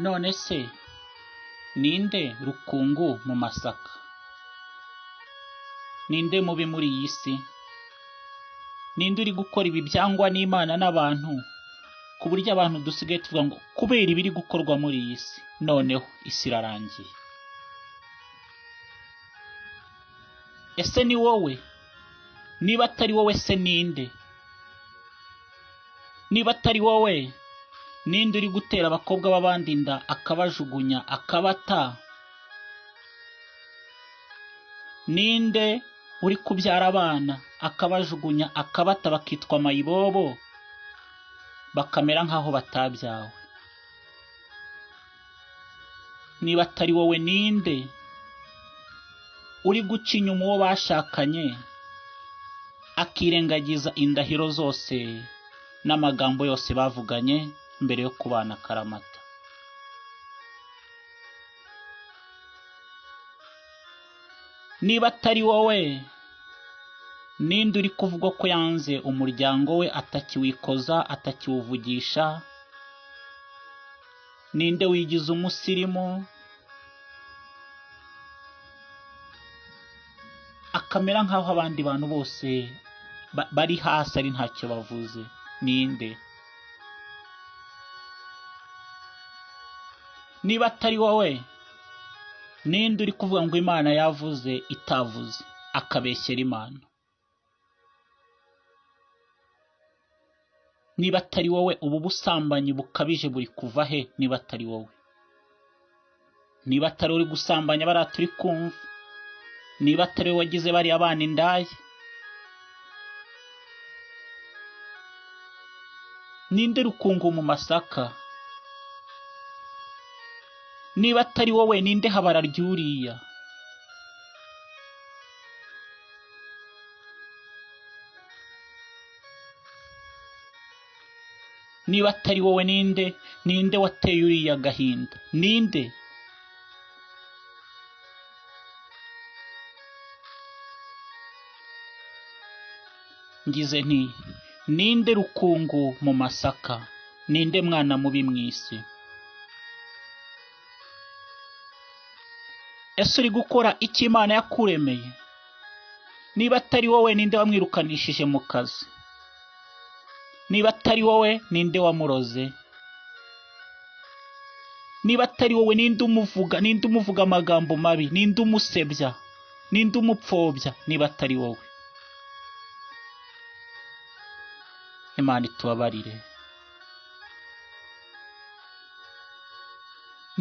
None se ninde rukungu mu masaka? Ninde mubi muri iyi si? Ninde uri gukora ibi byangwa n'Imana n'abantu ku buryo abantu dusigaye tuvuga ngo kubera ibiri gukorwa muri iyi si noneho isi irarangiye? Ese ni wowe? Niba atari wowe se ninde? Niba atari wowe, ninde uri gutera abakobwa b'abandi inda akabajugunya akabata? Ninde uri kubyara abana akabajugunya akabata bakitwa mayibobo bakamera nkaho batabyawe? Niba atari wowe, ninde uri guca inyuma uwo bashakanye akirengagiza indahiro zose n'amagambo yose bavuganye mbere yo kubana karamata? Niba atari wowe, ninde uri kuvuga ko yanze umuryango we atakiwikoza atakiwuvugisha? Ninde wigize umusirimu akamera nkaho abandi bantu bose bari hasi ari ntacyo bavuze? Ninde? Niba atari wowe, ninde uri kuvuga ngo Imana yavuze itavuze akabeshyera Imana? Niba atari wowe, ubu busambanyi bukabije buri kuva he? Niba atari wowe, niba atari uri gusambanya bariya turi kumva, niba atari wowe wagize bariya abana indaya, ninde rukungu mu masaka? Niba atari wowe, ninde habara ryuriya? Niba atari wowe, ninde wateye uriya gahinda? Ninde? Ngize nti ninde rukungu mu masaka? Ninde mwana mubi mw'isi? Ese uri gukora iki Imana yakuremeye? Niba atari wowe, ninde wamwirukanishije mu kazi? Niba atari wowe, ninde wamuroze? Niba atari wowe, ninde umuvuga amagambo mabi? Ninde umusebya? Ninde umupfobya? Niba atari wowe, Imana itubabarire.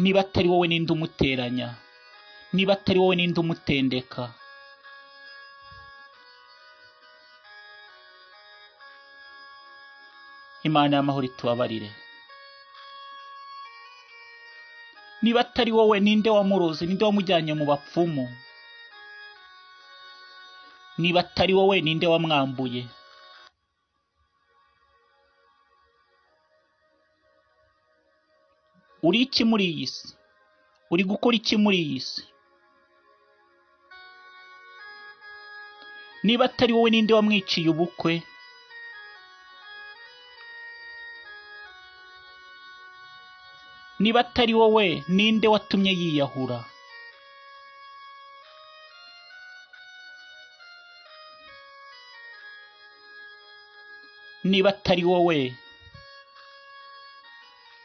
Niba atari wowe, ninde umuteranya? Niba atari wowe, ninde umutendeka? Imana y'amahoro itubabarire. Niba atari wowe, ninde wamuroze? Ninde wamujyanye mu bapfumu? Niba atari wowe, ninde wamwambuye? Uri iki muri iyi si? Uri gukora iki muri iyi si? Niba atari wowe, ninde wamwiciye ubukwe? Niba atari wowe, ninde watumye yiyahura? Niba atari wowe,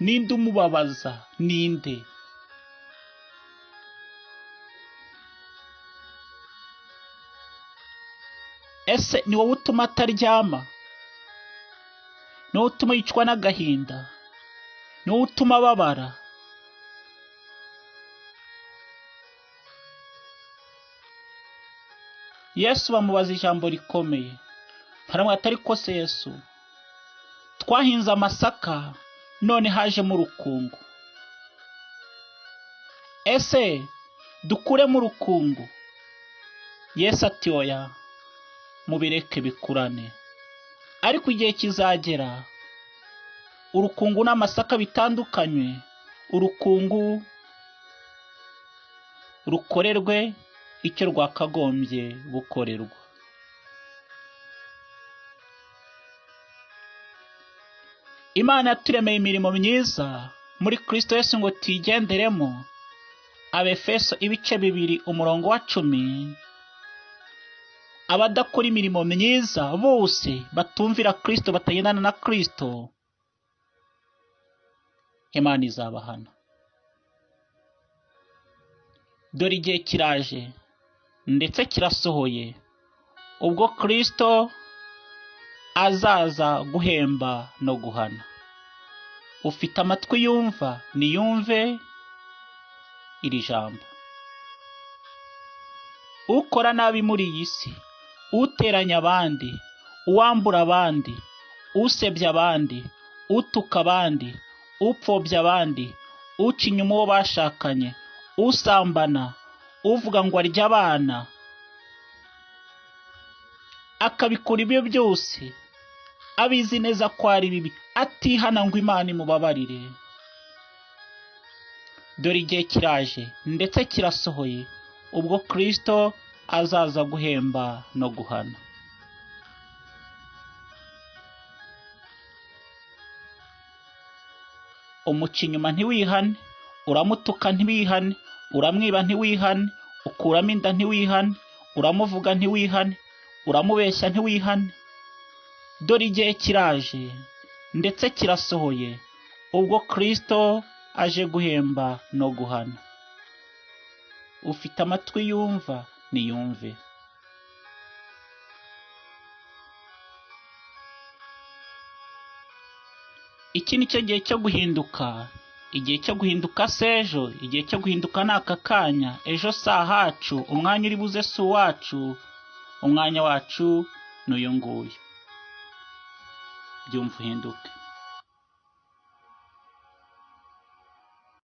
ninde umubabaza? Ninde? Ese ni wowe utuma ataryama? Ni wowe utuma yicwa n'agahinda? Ni wowe utuma ababara? Yesu bamubaza ijambo rikomeye, baramwita ariko se Yesu, twahinze amasaka none hajemo urukungu, ese dukuremo urukungu? Yesu ati oya, mubireke bikurane, ariko igihe kizagera urukungu n'amasaka bitandukanywe, urukungu rukorerwe icyo rwakagombye gukorerwa. Imana yaturemeye imirimo myiza muri Kristo Yesu ngo tigenderemo. Abefeso ibice 2 umurongo wa 10. Abadakora imirimo myiza bose batumvira Kristo, batagendana na Kristo, Imana izabahana. Dore igihe kiraje ndetse kirasohoye ubwo Kristo azaza guhemba no guhana. Ufite amatwi yumva niyumve iri jambo. Ukora nabi muri iyi si, uteranya abandi, uwambura abandi, usebya abandi, utuka abandi, upfobya abandi, uca inyuma uwo bashakanye, usambana, uvuga ngo arya abana, akabikora ibyo byose abizi neza ko ari bibi, atihana ngo Imana imubabarire. Dore igihe kiraje ndetse kirasohoye ubwo Kristo azaza guhemba no guhana. Umuca inyuma ntiwihane, uramutuka ntiwihane, uramwiba ntiwihane, ukuramo inda ntiwihane, uramuvuga ntiwihane, uramubeshya ntiwihane. Dore igihe kiraje ndetse kirasohoye ubwo Kristo aje guhemba no guhana. Ufite amatwi yumva niyumve. Iki ni cyo gihe cyo guhinduka. Igihe cyo guhinduka sejo, igihe cyo guhinduka n'aka kanya. Ejo saha hacu, umwanya uri buze si uwacu, umwanya wacu n'uyu nguyu. Byumva uhinduke.